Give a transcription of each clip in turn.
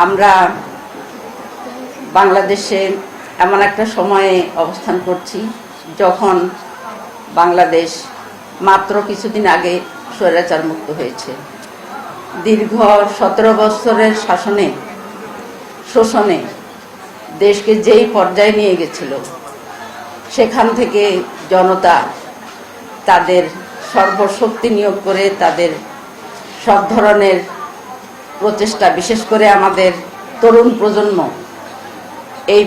আমরা বাংলাদেশে এমন একটা সময়ে অবস্থান করছি যখন বাংলাদেশ মাত্র কিছুদিন আগে স্বৈরাচার মুক্ত হয়েছে। দীর্ঘ 17 বছরের শাসনে শোষণে দেশকে যেই পর্যায়ে নিয়ে গেছিল, সেখান থেকে জনতা তাদের সর্বশক্তি নিয়োগ করে তাদের সব ধরনের প্রচেষ্টা, বিশেষ করে আমাদের তরুণ প্রজন্ম এই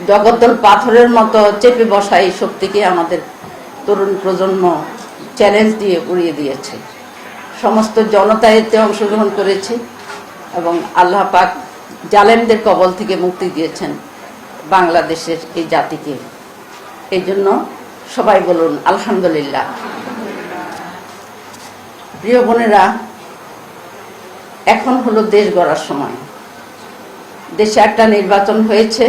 জগদ্দল পাথরের মতো চেপে বসা এই শক্তিকে আমাদের তরুণ প্রজন্ম চ্যালেঞ্জ দিয়ে উড়িয়ে দিয়েছে। সমস্ত জনতা এতে অংশগ্রহণ করেছে এবং আল্লাহ পাক জালেমদের কবল থেকে মুক্তি দিয়েছেন বাংলাদেশের এই জাতিকে। এই জন্য সবাই বলুন আলহামদুলিল্লাহ। প্রিয় বোনেরা, এখন হলো দেশ গড়ার সময়। দেশে একটা নির্বাচন হয়েছে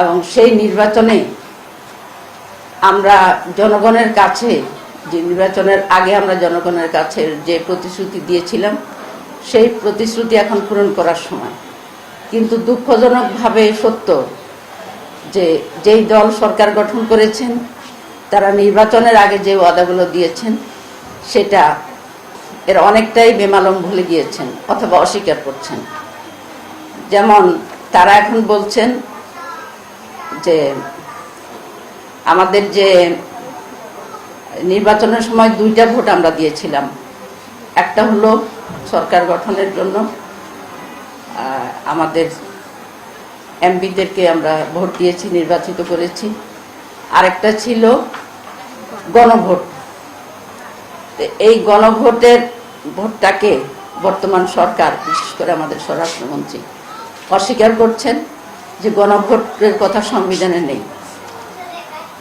এবং সেই নির্বাচনে আমরা জনগণের কাছে, যে নির্বাচনের আগে আমরা জনগণের কাছে যে প্রতিশ্রুতি দিয়েছিলাম, সেই প্রতিশ্রুতি এখন পূরণ করার সময়। কিন্তু দুঃখজনকভাবে সত্য যে যেই দল সরকার গঠন করেছেন তারা নির্বাচনের আগে যে ওয়াদাগুলো দিয়েছেন সেটা এর অনেকটাই বেমালুম ভুলে গিয়েছেন অথবা অস্বীকার করছেন। যেমন তারা এখন বলছেন যে আমাদের যে নির্বাচনের সময় 2টা ভোট আমরা দিয়েছিলাম, একটা হলো সরকার গঠনের জন্য আমাদের এমপিদেরকে আমরা ভোট দিয়েছি, নির্বাচিত করেছি, আরেকটা ছিল গণভোট। এই গণভোটের ভোটটাকে বর্তমান সরকার, বিশেষ করে আমাদের স্বরাষ্ট্রমন্ত্রী অস্বীকার করছেন যে গণভোটের কথা সংবিধানে নেই।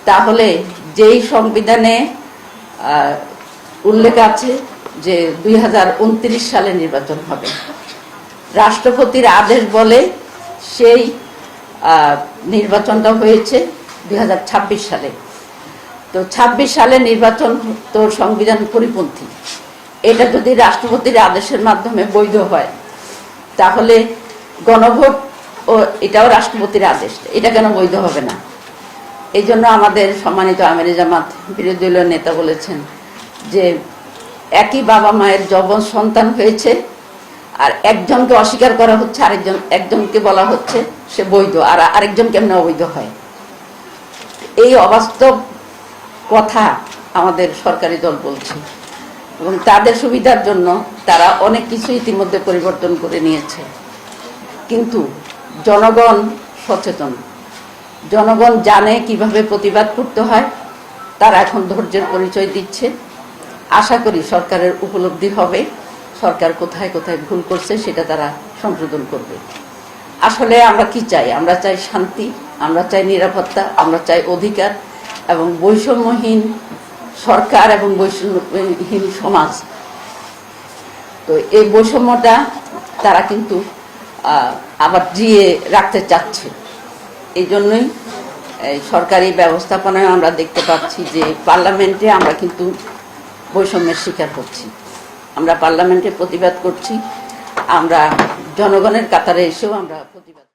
তাহলে যেই সংবিধানে উল্লেখ আছে যে 2029 সালে নির্বাচন হবে, রাষ্ট্রপতির আদেশ বলে সেই নির্বাচনটা হয়েছে 2026 সালে। তো 26 সালে নির্বাচন তো সংবিধান পরিপন্থী। এটা যদি রাষ্ট্রপতির আদেশের মাধ্যমে বৈধ হয়, তাহলে গণভোট ও এটাও রাষ্ট্রপতির আদেশ, এটা কেন বৈধ হবে না? এই জন্য আমাদের সম্মানিত আমিরে জামাত বিরোধী দলীয় নেতা বলেছেন যে একই বাবা মায়ের যবন সন্তান হয়েছে, আর একজনকে অস্বীকার করা হচ্ছে, একজনকে বলা হচ্ছে সে বৈধ, আর আরেকজন কেমন অবৈধ হয়। এই অবাস্তব কথা আমাদের সরকারি দল বলছে এবং তাদের সুবিধার জন্য তারা অনেক কিছু ইতিমধ্যে পরিবর্তন করে নিয়েছে। কিন্তু জনগণ সচেতন, জনগণ জানে কিভাবে প্রতিবাদ করতে হয়। তারা এখন ধৈর্যের পরিচয় দিচ্ছে। আশা করি সরকারের উপলব্ধি হবে সরকার কোথায় কোথায় ভুল করছে, সেটা তারা সংশোধন করবে। আসলে আমরা কি চাই? আমরা চাই শান্তি, আমরা চাই নিরাপত্তা, আমরা চাই অধিকার এবং বৈষম্যহীন সরকার এবং বৈষম্যহীন সমাজ। তো এই বৈষম্যটা তারা কিন্তু আবার জিয়ে রাখতে চাচ্ছে। এই জন্যই সরকারি ব্যবস্থাপনায় আমরা দেখতে পাচ্ছি যে পার্লামেন্টে আমরা কিন্তু বৈষম্যের শিকার হচ্ছি। আমরা পার্লামেন্টে প্রতিবাদ করছি, আমরা জনগণের কাতারে এসেও আমরা প্রতিবাদ